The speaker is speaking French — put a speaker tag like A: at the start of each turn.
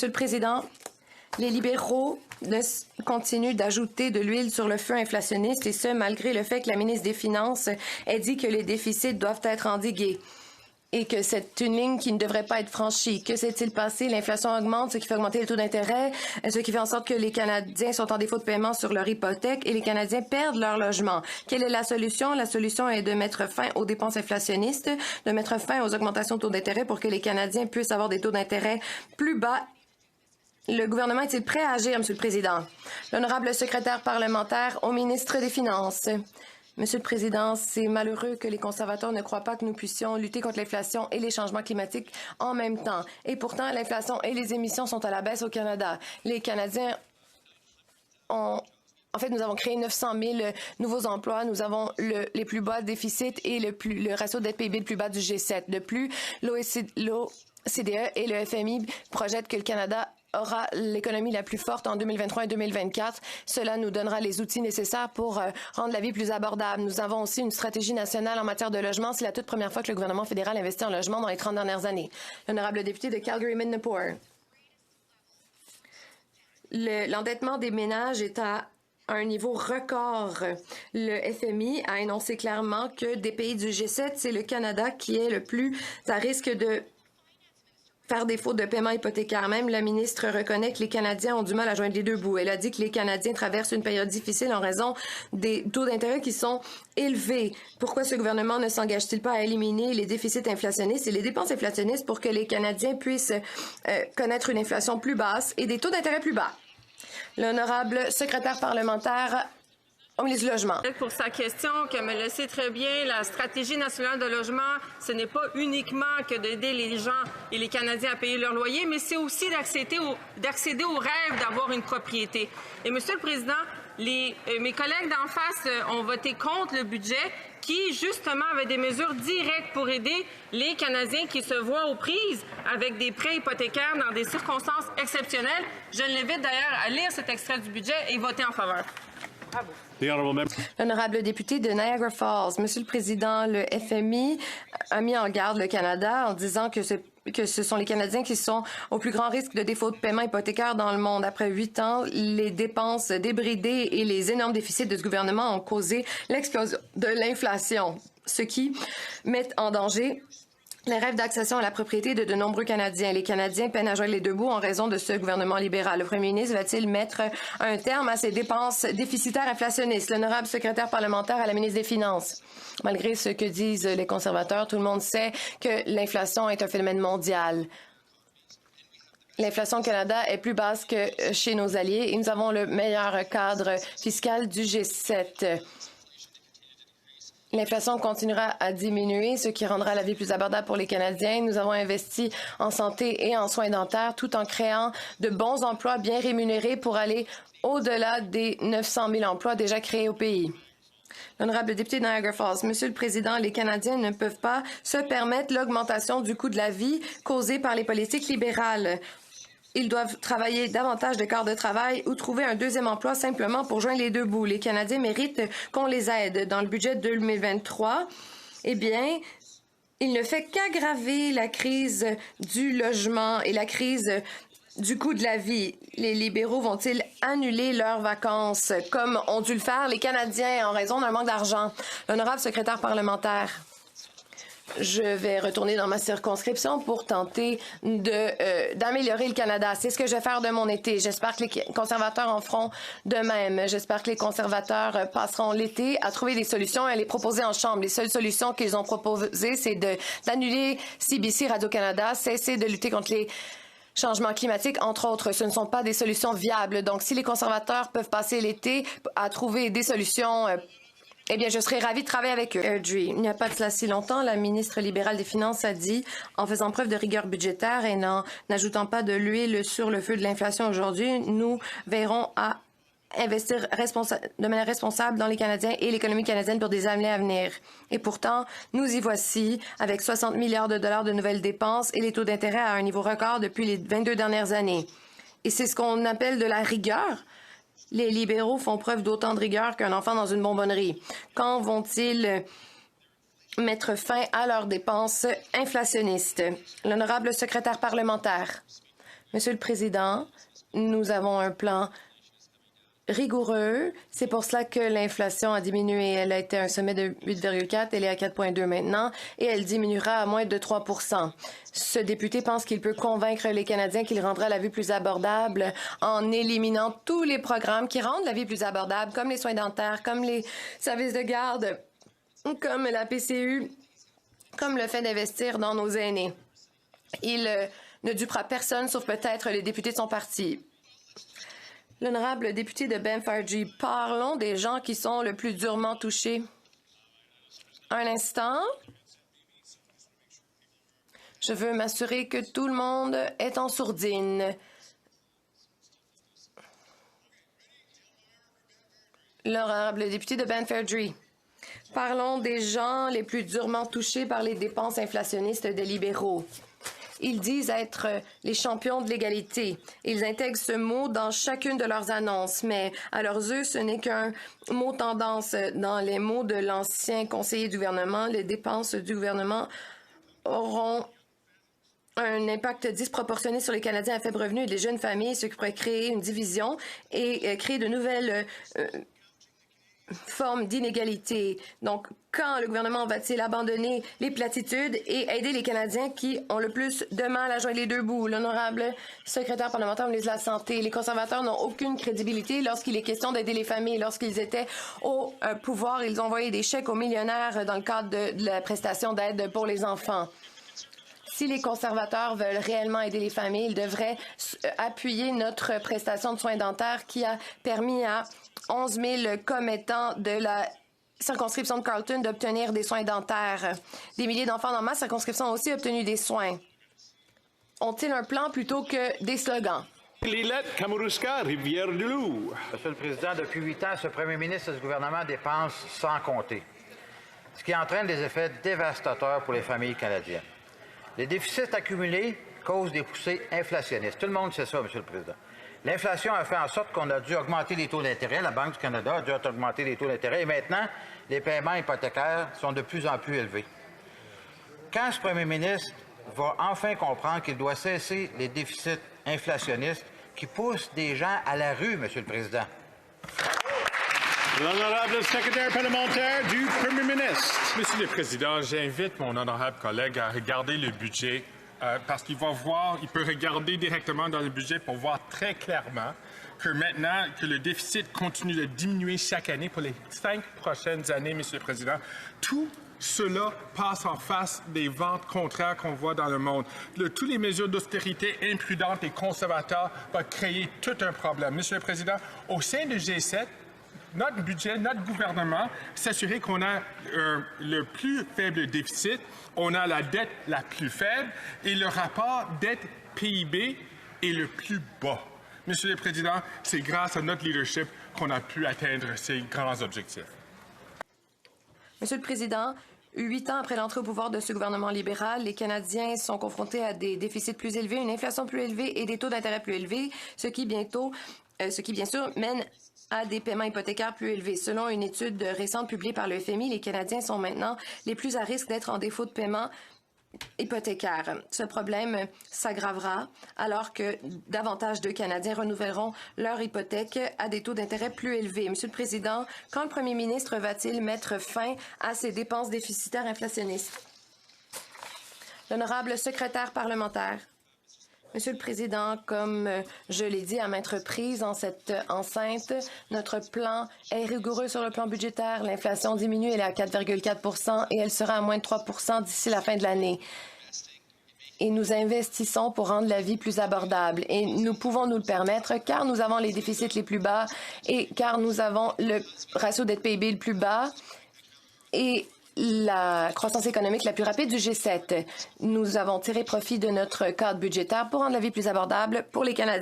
A: Monsieur le Président, les libéraux continuent d'ajouter de l'huile sur le feu inflationniste, et ce, malgré le fait que la ministre des Finances ait dit que les déficits doivent être endigués et que c'est une ligne qui ne devrait pas être franchie. Que s'est-il passé? L'inflation augmente, ce qui fait augmenter les taux d'intérêt, ce qui fait en sorte que les Canadiens sont en défaut de paiement sur leur hypothèque et les Canadiens perdent leur logement. Quelle est la solution? La solution est de mettre fin aux dépenses inflationnistes, de mettre fin aux augmentations de taux d'intérêt pour que les Canadiens puissent avoir des taux d'intérêt plus bas. Le gouvernement est-il prêt à agir, Monsieur le Président? L'honorable secrétaire parlementaire au ministre des Finances. Monsieur le Président, c'est malheureux que les conservateurs ne croient pas que nous puissions lutter contre l'inflation et les changements climatiques en même temps. Et pourtant, l'inflation et les émissions sont à la baisse au Canada. Les Canadiens ont... En fait, nous avons créé 900 000 nouveaux emplois. Nous avons les plus bas déficits et le ratio dette PIB le plus bas du G7. De plus, l'OCDE et le FMI projettent que le Canada aura l'économie la plus forte en 2023 et 2024. Cela nous donnera les outils nécessaires pour rendre la vie plus abordable. Nous avons aussi une stratégie nationale en matière de logement. C'est la toute première fois que le gouvernement fédéral investit en logement dans les 30 dernières années. L'honorable député de Calgary-Midnapore. L'endettement des ménages est à un niveau record. Le FMI a énoncé clairement que des pays du G7, c'est le Canada qui est le plus à risque de faire défaut de paiement hypothécaire. Même la ministre reconnaît que les Canadiens ont du mal à joindre les deux bouts. Elle a dit que les Canadiens traversent une période difficile en raison des taux d'intérêt qui sont élevés. Pourquoi ce gouvernement ne s'engage-t-il pas à éliminer les déficits inflationnistes et les dépenses inflationnistes pour que les Canadiens puissent connaître une inflation plus basse et des taux d'intérêt plus bas? L'honorable secrétaire parlementaire au ministre du Logement.
B: Pour sa question, comme elle le sait très bien, la stratégie nationale de logement, ce n'est pas uniquement que d'aider les gens et les Canadiens à payer leur loyer, mais c'est aussi d'accéder au rêve d'avoir une propriété. Et Monsieur le Président, mes collègues d'en face ont voté contre le budget qui, justement, avait des mesures directes pour aider les Canadiens qui se voient aux prises avec des prêts hypothécaires dans des circonstances exceptionnelles. Je l'invite d'ailleurs à lire cet extrait du budget et voter en faveur.
A: L'honorable député de Niagara Falls. Monsieur le Président, le FMI a mis en garde le Canada en disant que ce sont les Canadiens qui sont au plus grand risque de défaut de paiement hypothécaire dans le monde. Après 8 ans, les dépenses débridées et les énormes déficits de ce gouvernement ont causé l'explosion de l'inflation, ce qui met en danger les rêves d'accession à la propriété de nombreux Canadiens. Les Canadiens peinent à joindre les deux bouts en raison de ce gouvernement libéral. Le premier ministre va-t-il mettre un terme à ces dépenses déficitaires inflationnistes? L'honorable secrétaire parlementaire à la ministre des Finances. Malgré ce que disent les conservateurs, tout le monde sait que l'inflation est un phénomène mondial. L'inflation au Canada est plus basse que chez nos alliés et nous avons le meilleur cadre fiscal du G7. L'inflation continuera à diminuer, ce qui rendra la vie plus abordable pour les Canadiens. Nous avons investi en santé et en soins dentaires tout en créant de bons emplois bien rémunérés pour aller au-delà des 900 000 emplois déjà créés au pays. L'honorable député de Niagara Falls. Monsieur le Président, les Canadiens ne peuvent pas se permettre l'augmentation du coût de la vie causée par les politiques libérales. Ils doivent travailler davantage de quarts de travail ou trouver un deuxième emploi simplement pour joindre les deux bouts. Les Canadiens méritent qu'on les aide. Dans le budget de 2023, eh bien, il ne fait qu'aggraver la crise du logement et la crise du coût de la vie. Les libéraux vont-ils annuler leurs vacances comme ont dû le faire les Canadiens en raison d'un manque d'argent? L'honorable secrétaire parlementaire. Je vais retourner dans ma circonscription pour tenter d'améliorer le Canada. C'est ce que je vais faire de mon été. J'espère que les conservateurs en feront de même. J'espère que les conservateurs passeront l'été à trouver des solutions et à les proposer en Chambre. Les seules solutions qu'ils ont proposées, c'est d'annuler CBC Radio-Canada, cesser de lutter contre les changements climatiques, entre autres. Ce ne sont pas des solutions viables. Donc, si les conservateurs peuvent passer l'été à trouver des solutions eh bien, je serais ravie de travailler avec eux. Airdrie. Il n'y a pas de cela si longtemps, la ministre libérale des Finances a dit, en faisant preuve de rigueur budgétaire et n'ajoutant pas de l'huile sur le feu de l'inflation aujourd'hui, nous verrons à investir de manière responsable dans les Canadiens et l'économie canadienne pour des années à venir. Et pourtant, nous y voici, avec 60 milliards de dollars de nouvelles dépenses et les taux d'intérêt à un niveau record depuis les 22 dernières années. Et c'est ce qu'on appelle de la rigueur. Les libéraux font preuve d'autant de rigueur qu'un enfant dans une bonbonnerie. Quand vont-ils mettre fin à leurs dépenses inflationnistes? L'honorable secrétaire parlementaire. Monsieur le Président, nous avons un plan rigoureux. C'est pour cela que l'inflation a diminué. Elle a été à un sommet de 8,4, elle est à 4,2 maintenant, et elle diminuera à moins de 3 %. Ce député pense qu'il peut convaincre les Canadiens qu'il rendra la vie plus abordable en éliminant tous les programmes qui rendent la vie plus abordable, comme les soins dentaires, comme les services de garde, comme la PCU, comme le fait d'investir dans nos aînés. Il ne dupera personne, sauf peut-être les députés de son parti. L'honorable député de Benfordji, parlons des gens qui sont le plus durement touchés. Un instant. Je veux m'assurer que tout le monde est en sourdine. L'honorable député de Benfordji. Parlons des gens les plus durement touchés par les dépenses inflationnistes des libéraux. Ils disent être les champions de l'égalité. Ils intègrent ce mot dans chacune de leurs annonces, mais à leurs yeux, ce n'est qu'un mot tendance. Dans les mots de l'ancien conseiller du gouvernement, les dépenses du gouvernement auront un impact disproportionné sur les Canadiens à faible revenu et les jeunes familles, ce qui pourrait créer une division et créer de nouvelles forme d'inégalité. Donc, quand le gouvernement va-t-il abandonner les platitudes et aider les Canadiens qui ont le plus de mal à joindre les deux bouts? L'honorable secrétaire parlementaire au ministre de la Santé. Les conservateurs n'ont aucune crédibilité lorsqu'il est question d'aider les familles. Lorsqu'ils étaient au pouvoir, ils ont envoyé des chèques aux millionnaires dans le cadre de la prestation d'aide pour les enfants. Si les conservateurs veulent réellement aider les familles, ils devraient appuyer notre prestation de soins dentaires qui a permis à 11 000 commettants de la circonscription de Carleton d'obtenir des soins dentaires. Des milliers d'enfants dans ma circonscription ont aussi obtenu des soins. Ont-ils un plan plutôt que des slogans?
C: Lillette, Kamouraska, Rivière-du-Loup.
D: Monsieur le Président, depuis 8 ans, ce premier ministre et ce gouvernement dépensent sans compter, ce qui entraîne des effets dévastateurs pour les familles canadiennes. Les déficits accumulés causent des poussées inflationnistes. Tout le monde sait ça, Monsieur le Président. L'inflation a fait en sorte qu'on a dû augmenter les taux d'intérêt. La Banque du Canada a dû augmenter les taux d'intérêt. Et maintenant, les paiements hypothécaires sont de plus en plus élevés. Quand ce premier ministre va enfin comprendre qu'il doit cesser les déficits inflationnistes qui poussent des gens à la rue, Monsieur le Président?
C: L'honorable secrétaire parlementaire du Premier ministre.
E: Monsieur le Président, j'invite mon honorable collègue à regarder le budget parce qu'il va voir, il peut regarder directement dans le budget pour voir très clairement que maintenant que le déficit continue de diminuer chaque année pour les 5 prochaines années, Monsieur le Président, tout cela passe en face des ventes contraires qu'on voit dans le monde. Toutes les mesures d'austérité imprudentes et conservateurs vont créer tout un problème. Monsieur le Président, au sein du G7, notre budget, notre gouvernement, s'assurer qu'on a le plus faible déficit, on a la dette la plus faible et le rapport dette-PIB est le plus bas. Monsieur le Président, c'est grâce à notre leadership qu'on a pu atteindre ces grands objectifs.
A: Monsieur le Président, 8 ans après l'entrée au pouvoir de ce gouvernement libéral, les Canadiens sont confrontés à des déficits plus élevés, une inflation plus élevée et des taux d'intérêt plus élevés, ce qui bien sûr mène à des paiements hypothécaires plus élevés. Selon une étude récente publiée par le FMI, les Canadiens sont maintenant les plus à risque d'être en défaut de paiement hypothécaire. Ce problème s'aggravera alors que davantage de Canadiens renouvelleront leur hypothèque à des taux d'intérêt plus élevés. Monsieur le Président, quand le premier ministre va-t-il mettre fin à ces dépenses déficitaires inflationnistes? L'honorable secrétaire parlementaire. Monsieur le Président, comme je l'ai dit à maintes reprises en cette enceinte, notre plan est rigoureux sur le plan budgétaire. L'inflation diminue, elle est à 4,4 % et elle sera à moins de 3 % d'ici la fin de l'année. Et nous investissons pour rendre la vie plus abordable. Et nous pouvons nous le permettre car nous avons les déficits les plus bas et car nous avons le ratio dette-PIB le plus bas et la croissance économique la plus rapide du G7. Nous avons tiré profit de notre cadre budgétaire pour rendre la vie plus abordable pour les Canadiens.